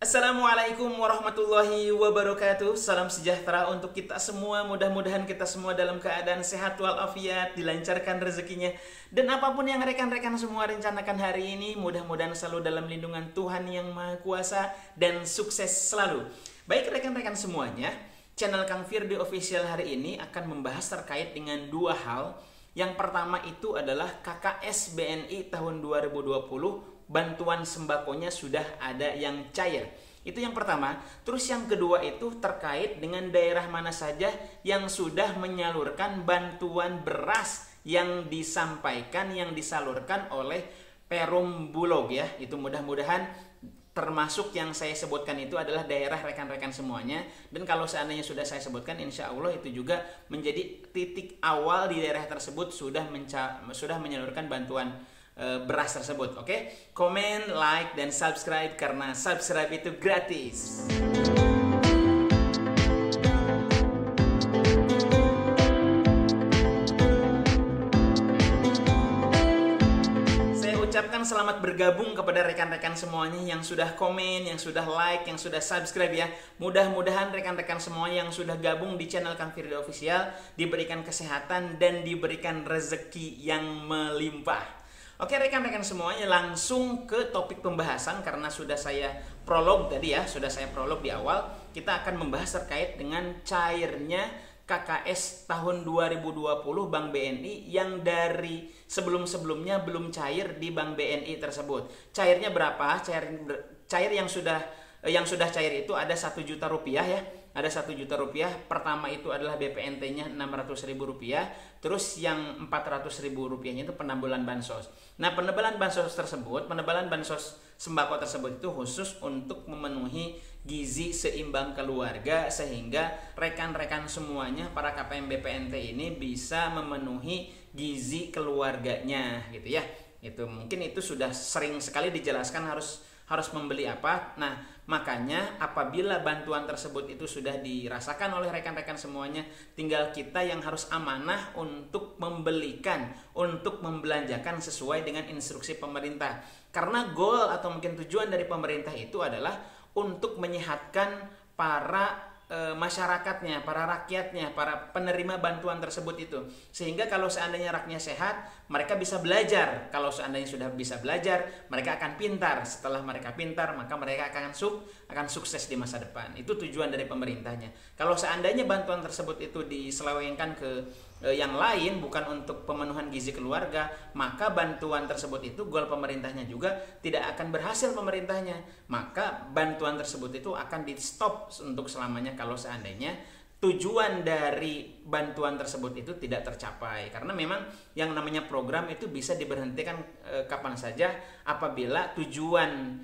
Assalamualaikum warahmatullahi wabarakatuh. Salam sejahtera untuk kita semua. Mudah-mudahan kita semua dalam keadaan sehat walafiat, dilancarkan rezekinya. Dan apapun yang rekan-rekan semua rencanakan hari ini, mudah-mudahan selalu dalam lindungan Tuhan yang Maha Kuasa dan sukses selalu. Baik rekan-rekan semuanya, channel Kang Firdy Official hari ini akan membahas terkait dengan dua hal. Yang pertama itu adalah KKS BNI tahun 2020. Bantuan sembakonya sudah ada yang cair. Itu yang pertama. Terus yang kedua itu terkait dengan daerah mana saja yang sudah menyalurkan bantuan beras yang disampaikan, yang disalurkan oleh Perum Bulog ya. Itu mudah-mudahan termasuk yang saya sebutkan itu adalah daerah rekan-rekan semuanya. Dan kalau seandainya sudah saya sebutkan, insya Allah itu juga menjadi titik awal di daerah tersebut sudah menyalurkan bantuan beras tersebut. Oke? Komen, like, dan subscribe karena subscribe itu gratis. Saya ucapkan selamat bergabung kepada rekan-rekan semuanya yang sudah komen, yang sudah like, yang sudah subscribe ya. Mudah-mudahan rekan-rekan semuanya yang sudah gabung di channel Kang Firdy Official diberikan kesehatan dan diberikan rezeki yang melimpah. Oke rekan-rekan semuanya, langsung ke topik pembahasan karena sudah saya prolog tadi ya, sudah saya prolog di awal. Kita akan membahas terkait dengan cairnya KKS tahun 2020 Bank BNI yang dari sebelum-sebelumnya belum cair di Bank BNI tersebut. Cairnya berapa? Cair yang sudah cair itu ada 1 juta rupiah ya. Ada 1 juta rupiah. Pertama itu adalah BPNT-nya 600.000 rupiah. Terus yang 400.000 rupiahnya itu penambalan bansos. Nah penambalan bansos tersebut, penambalan bansos sembako tersebut itu khusus untuk memenuhi gizi seimbang keluarga. Sehingga rekan-rekan semuanya, para KPM BPNT ini bisa memenuhi gizi keluarganya gitu ya. Itu mungkin itu sudah sering sekali dijelaskan harus membeli apa. Nah, makanya apabila bantuan tersebut itu sudah dirasakan oleh rekan-rekan semuanya, tinggal kita yang harus amanah untuk membelikan, untuk membelanjakan sesuai dengan instruksi pemerintah. Karena goal atau mungkin tujuan dari pemerintah itu adalah untuk menyehatkan para masyarakatnya, para rakyatnya, para penerima bantuan tersebut itu. Sehingga kalau seandainya rakyatnya sehat, mereka bisa belajar. Kalau seandainya sudah bisa belajar, mereka akan pintar. Setelah mereka pintar, maka mereka akan sukses di masa depan. Itu tujuan dari pemerintahnya. Kalau seandainya bantuan tersebut itu diselewengkan ke yang lain, bukan untuk pemenuhan gizi keluarga, maka bantuan tersebut itu goal pemerintahnya juga tidak akan berhasil pemerintahnya. Maka bantuan tersebut itu akan di stop untuk selamanya kalau seandainya tujuan dari bantuan tersebut itu tidak tercapai. Karena memang yang namanya program itu bisa diberhentikan kapan saja apabila tujuan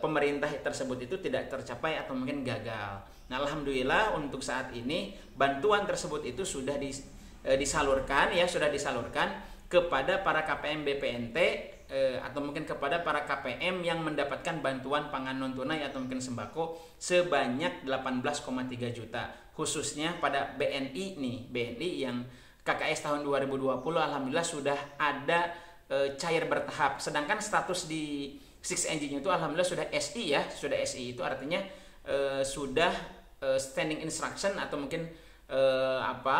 pemerintah tersebut itu tidak tercapai atau mungkin gagal. Nah, alhamdulillah untuk saat ini bantuan tersebut itu sudah disalurkan ya, sudah disalurkan kepada para KPM BPNT atau mungkin kepada para KPM yang mendapatkan bantuan pangan non tunai atau mungkin sembako sebanyak 18,3 juta. Khususnya pada BNI nih, BNI yang KKS tahun 2020 alhamdulillah sudah ada cair bertahap. Sedangkan status di Six Engine itu alhamdulillah sudah SI ya, sudah SI itu artinya sudah standing instruction atau mungkin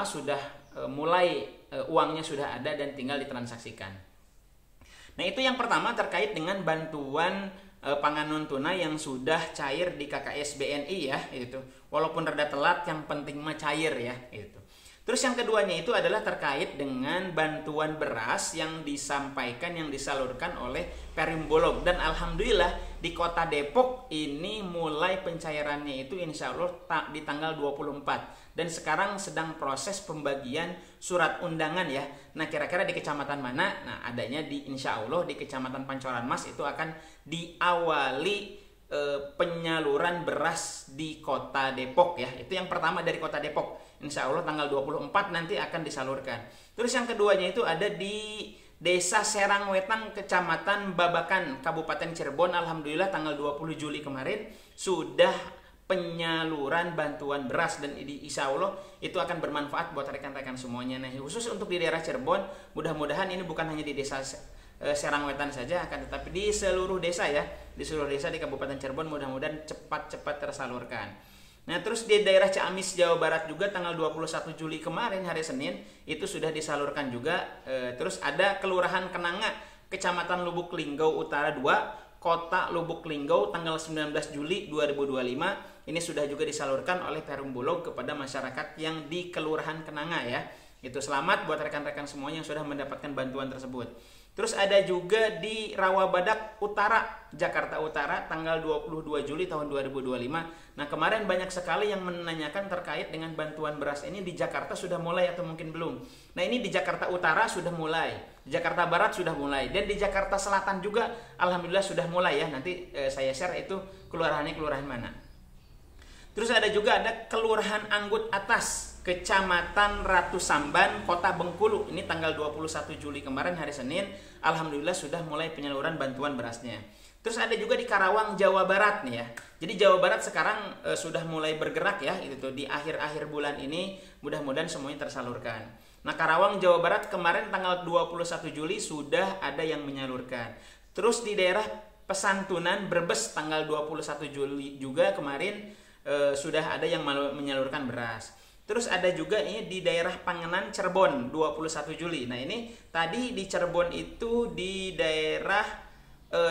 sudah mulai uangnya sudah ada dan tinggal ditransaksikan. Nah itu yang pertama terkait dengan bantuan pangan non tunai yang sudah cair di KKS BNI ya itu. Walaupun rada telat, yang penting mah cair ya itu. Terus yang keduanya itu adalah terkait dengan bantuan beras yang disampaikan, yang disalurkan oleh Perum Bulog. Dan alhamdulillah di kota Depok ini mulai pencairannya itu insya Allah di tanggal 24. Dan sekarang sedang proses pembagian surat undangan ya. Nah kira-kira di kecamatan mana? Nah adanya di insya Allah di kecamatan Pancoran Mas itu akan diawali penyaluran beras di kota Depok ya. Itu yang pertama dari kota Depok. Insya Allah tanggal 24 nanti akan disalurkan. Terus yang keduanya itu ada di Desa Serangwetan, Kecamatan Babakan, Kabupaten Cirebon. Alhamdulillah tanggal 20 Juli kemarin sudah penyaluran bantuan beras dan insya Allah itu akan bermanfaat buat rekan-rekan semuanya. Nah khusus untuk di daerah Cirebon, mudah-mudahan ini bukan hanya di Desa Serang Wetan saja, akan tetapi di seluruh desa ya, di seluruh desa di Kabupaten Cirebon mudah-mudahan cepat-cepat tersalurkan. Nah, terus di daerah Ciamis Jawa Barat juga tanggal 21 Juli kemarin hari Senin itu sudah disalurkan juga. Terus ada Kelurahan Kenanga, Kecamatan Lubuk Linggau Utara 2, Kota Lubuk Linggau tanggal 19 Juli 2025 ini sudah juga disalurkan oleh Perum Bulog kepada masyarakat yang di Kelurahan Kenanga ya. Itu selamat buat rekan-rekan semuanya yang sudah mendapatkan bantuan tersebut. Terus ada juga di Rawabadak Utara, Jakarta Utara tanggal 22 Juli tahun 2025. Nah, kemarin banyak sekali yang menanyakan terkait dengan bantuan beras ini di Jakarta sudah mulai atau mungkin belum. Nah, ini di Jakarta Utara sudah mulai, di Jakarta Barat sudah mulai, dan di Jakarta Selatan juga alhamdulillah sudah mulai ya. Nanti saya share itu kelurahannya kelurahan mana. Terus ada juga ada Kelurahan Anggut Atas, Kecamatan Ratu Samban, Kota Bengkulu. Ini tanggal 21 Juli kemarin hari Senin. Alhamdulillah sudah mulai penyaluran bantuan berasnya. Terus ada juga di Karawang, Jawa Barat nih ya. Jadi Jawa Barat sekarang sudah mulai bergerak ya, itu tuh di akhir-akhir bulan ini mudah-mudahan semuanya tersalurkan. Nah, Karawang, Jawa Barat kemarin tanggal 21 Juli sudah ada yang menyalurkan. Terus di daerah Pesantunan Brebes tanggal 21 Juli juga kemarin sudah ada yang menyalurkan beras. Terus ada juga ini di daerah Pangenan Cirebon 21 Juli. Nah, ini tadi di Cirebon itu di daerah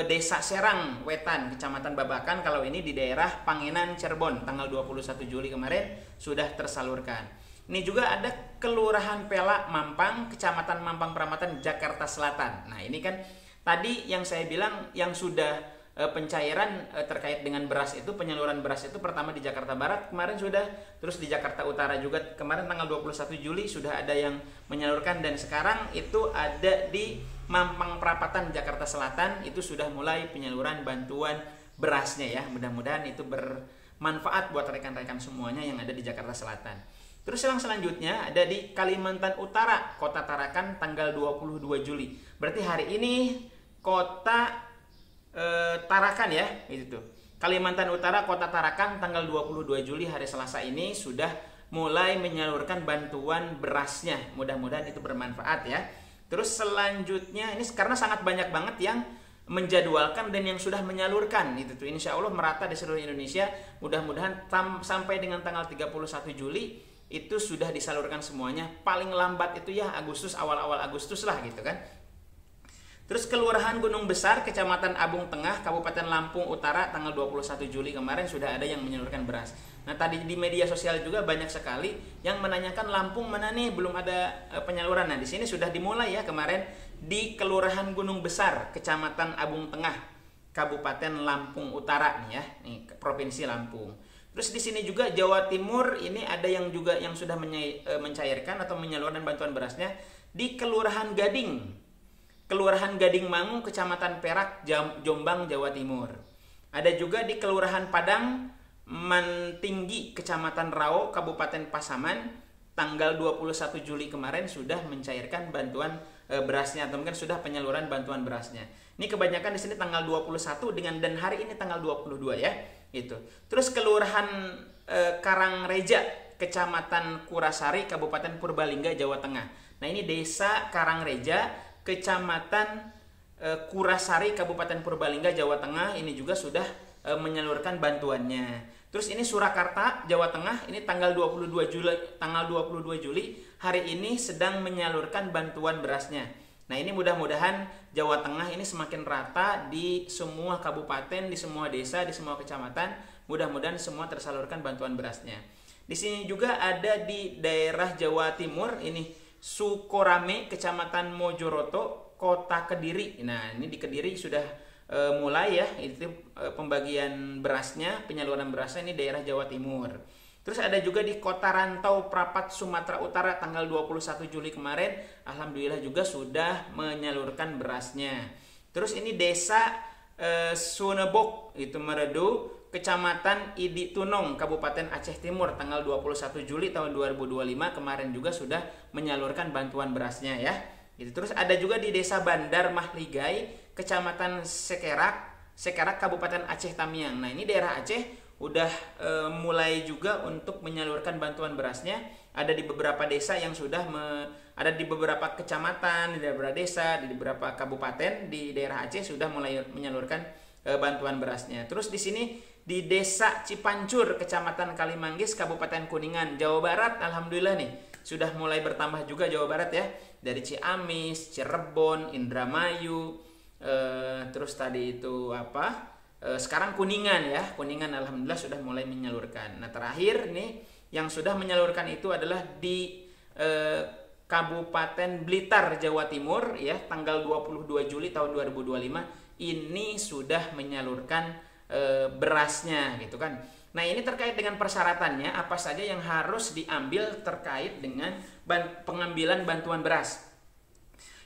Desa Serang Wetan, Kecamatan Babakan. Kalau ini di daerah Pangenan Cirebon tanggal 21 Juli kemarin sudah tersalurkan. Ini juga ada Kelurahan Pela Mampang, Kecamatan Mampang Perapatan, Jakarta Selatan. Nah, ini kan tadi yang saya bilang yang sudah pencairan terkait dengan beras itu, penyaluran beras itu pertama di Jakarta Barat kemarin sudah, terus di Jakarta Utara juga kemarin tanggal 21 Juli sudah ada yang menyalurkan, dan sekarang itu ada di Mampang Perapatan Jakarta Selatan itu sudah mulai penyaluran bantuan berasnya ya. Mudah-mudahan itu bermanfaat buat rekan-rekan semuanya yang ada di Jakarta Selatan. Terus yang selanjutnya ada di Kalimantan Utara, Kota Tarakan tanggal 22 Juli. Berarti hari ini Kota Tarakan ya, itu tuh. Kalimantan Utara, Kota Tarakan tanggal 22 Juli hari Selasa ini sudah mulai menyalurkan bantuan berasnya. Mudah-mudahan itu bermanfaat ya. Terus selanjutnya ini karena sangat banyak banget yang menjadwalkan dan yang sudah menyalurkan itu tuh. Insya Allah merata di seluruh Indonesia. Mudah-mudahan sampai dengan tanggal 31 Juli itu sudah disalurkan semuanya. Paling lambat itu ya Agustus, awal-awal Agustus lah gitu kan. Terus Kelurahan Gunung Besar, Kecamatan Abung Tengah, Kabupaten Lampung Utara, tanggal 21 Juli kemarin sudah ada yang menyalurkan beras. Nah, tadi di media sosial juga banyak sekali yang menanyakan Lampung mana nih belum ada penyaluran. Nah, di sini sudah dimulai ya kemarin di Kelurahan Gunung Besar, Kecamatan Abung Tengah, Kabupaten Lampung Utara nih ya, nih Provinsi Lampung. Terus di sini juga Jawa Timur ini ada yang juga yang sudah mencairkan atau menyalurkan bantuan berasnya di Kelurahan Gading. Kelurahan Gading Mangu, Kecamatan Perak, Jombang, Jawa Timur. Ada juga di Kelurahan Padang Mantinggi, Kecamatan Rao, Kabupaten Pasaman, tanggal 21 Juli kemarin sudah mencairkan bantuan berasnya atau mungkin sudah penyaluran bantuan berasnya. Ini kebanyakan di sini tanggal 21 dan hari ini tanggal 22 ya. Itu. Terus Kelurahan Karangreja, Kecamatan Kurasari, Kabupaten Purbalingga, Jawa Tengah. Nah, ini Desa Karangreja, Kecamatan Kurasari, Kabupaten Purbalingga, Jawa Tengah, ini juga sudah menyalurkan bantuannya. Terus ini Surakarta, Jawa Tengah, ini tanggal 22 Juli hari ini sedang menyalurkan bantuan berasnya. Nah, ini mudah-mudahan Jawa Tengah ini semakin rata di semua kabupaten, di semua desa, di semua kecamatan. Mudah-mudahan semua tersalurkan bantuan berasnya. Di sini juga ada di daerah Jawa Timur ini Sukorame, Kecamatan Mojoroto, Kota Kediri. Nah, ini di Kediri sudah mulai ya, itu pembagian berasnya, penyaluran berasnya ini daerah Jawa Timur. Terus ada juga di Kota Rantau Prapat, Sumatera Utara, tanggal 21 Juli kemarin, alhamdulillah juga sudah menyalurkan berasnya. Terus ini Desa Sunebok, itu Meredu, Kecamatan Idi Tunong, Kabupaten Aceh Timur, tanggal 21 Juli tahun 2025 kemarin juga sudah menyalurkan bantuan berasnya ya. Itu. Terus ada juga di Desa Bandar Mahligai, Kecamatan Sekerak, Kabupaten Aceh Tamiang. Nah, ini daerah Aceh udah mulai juga untuk menyalurkan bantuan berasnya. Ada di beberapa desa yang sudah ada di beberapa kecamatan, di beberapa desa, di beberapa kabupaten di daerah Aceh sudah mulai menyalurkan bantuan berasnya. Terus di sini di Desa Cipancur, Kecamatan Kalimanggis, Kabupaten Kuningan, Jawa Barat, alhamdulillah nih sudah mulai bertambah juga Jawa Barat ya. Dari Ciamis, Cirebon, Indramayu, terus tadi itu sekarang Kuningan ya. Kuningan alhamdulillah sudah mulai menyalurkan. Nah, terakhir nih yang sudah menyalurkan itu adalah di Kabupaten Blitar, Jawa Timur ya, tanggal 22 Juli tahun 2025 ini sudah menyalurkan berasnya gitu kan. Nah, ini terkait dengan persyaratannya apa saja yang harus diambil terkait dengan pengambilan bantuan beras.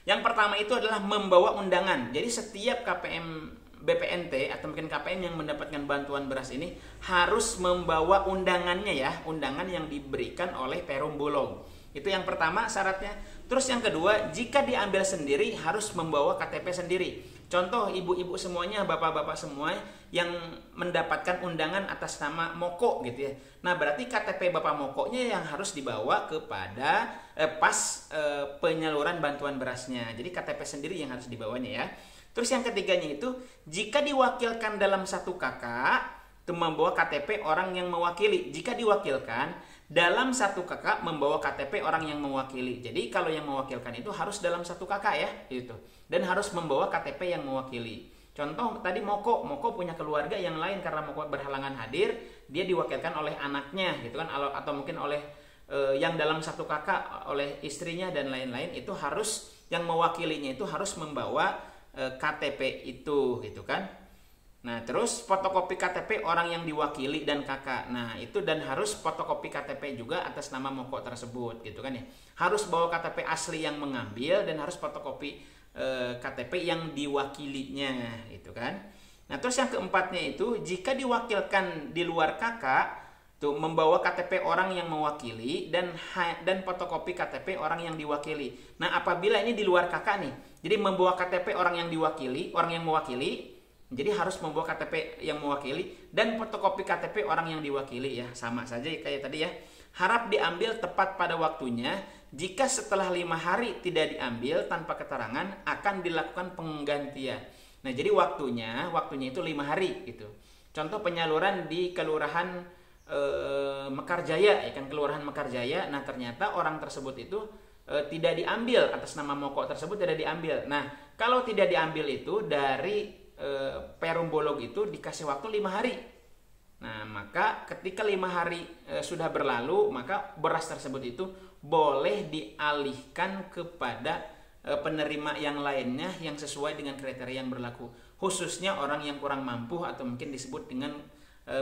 Yang pertama itu adalah membawa undangan. Jadi setiap KPM BPNT atau mungkin KPM yang mendapatkan bantuan beras ini harus membawa undangannya ya, undangan yang diberikan oleh Perum Bulog. Itu yang pertama syaratnya. Terus yang kedua, jika diambil sendiri harus membawa KTP sendiri. Contoh ibu-ibu semuanya, bapak-bapak semua yang mendapatkan undangan atas nama Moko gitu ya. Nah, berarti KTP Bapak Mokonya yang harus dibawa kepada pas penyaluran bantuan berasnya. Jadi KTP sendiri yang harus dibawanya ya. Terus yang ketiganya itu, jika diwakilkan dalam satu kakak, itu membawa KTP orang yang mewakili. Jika diwakilkan dalam satu kakak membawa KTP orang yang mewakili. Jadi kalau yang mewakilkan itu harus dalam satu kakak ya, gitu. Dan harus membawa KTP yang mewakili. Contoh tadi Moko punya keluarga yang lain karena Moko berhalangan hadir, dia diwakilkan oleh anaknya gitu kan, atau mungkin oleh yang dalam satu kakak, oleh istrinya dan lain-lain. Itu harus yang mewakilinya itu harus membawa KTP itu gitu kan. Nah, terus fotokopi KTP orang yang diwakili dan kakak. Nah, itu dan harus fotokopi KTP juga atas nama Moko tersebut gitu kan ya. Harus bawa KTP asli yang mengambil dan harus fotokopi KTP yang diwakilinya gitu kan. Nah, terus yang keempatnya itu jika diwakilkan di luar kakak tuh membawa KTP orang yang mewakili dan fotokopi KTP orang yang diwakili. Nah, apabila ini di luar kakak nih, jadi membawa KTP orang yang diwakili, orang yang mewakili. Jadi harus membawa KTP yang mewakili dan fotokopi KTP orang yang diwakili ya. Sama saja kayak tadi ya. Harap diambil tepat pada waktunya. Jika setelah 5 hari tidak diambil tanpa keterangan akan dilakukan penggantian. Nah, jadi waktunya itu 5 hari gitu. Contoh penyaluran di Kelurahan Mekarjaya ya kan, Kelurahan Mekarjaya. Nah, ternyata orang tersebut itu tidak diambil atas nama Moko tersebut, tidak diambil. Nah, kalau tidak diambil itu dari Perum Bulog itu dikasih waktu 5 hari. Nah, maka ketika 5 hari sudah berlalu, maka beras tersebut itu boleh dialihkan kepada penerima yang lainnya yang sesuai dengan kriteria yang berlaku. Khususnya orang yang kurang mampu atau mungkin disebut dengan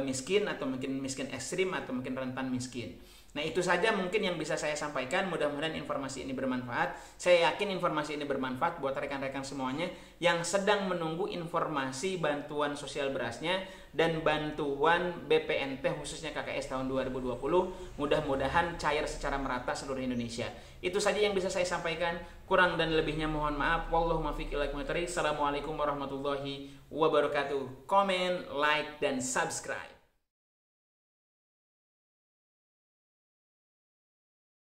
miskin atau mungkin miskin ekstrim atau mungkin rentan miskin. Nah, itu saja mungkin yang bisa saya sampaikan. Mudah-mudahan informasi ini bermanfaat. Saya yakin informasi ini bermanfaat buat rekan-rekan semuanya yang sedang menunggu informasi bantuan sosial berasnya dan bantuan BPNT khususnya KKS tahun 2020. Mudah-mudahan cair secara merata seluruh Indonesia. Itu saja yang bisa saya sampaikan. Kurang dan lebihnya mohon maaf. Wallahu muwaffiq ila aqwamit thoriq. Assalamualaikum warahmatullahi wabarakatuh. Komen, like, dan subscribe.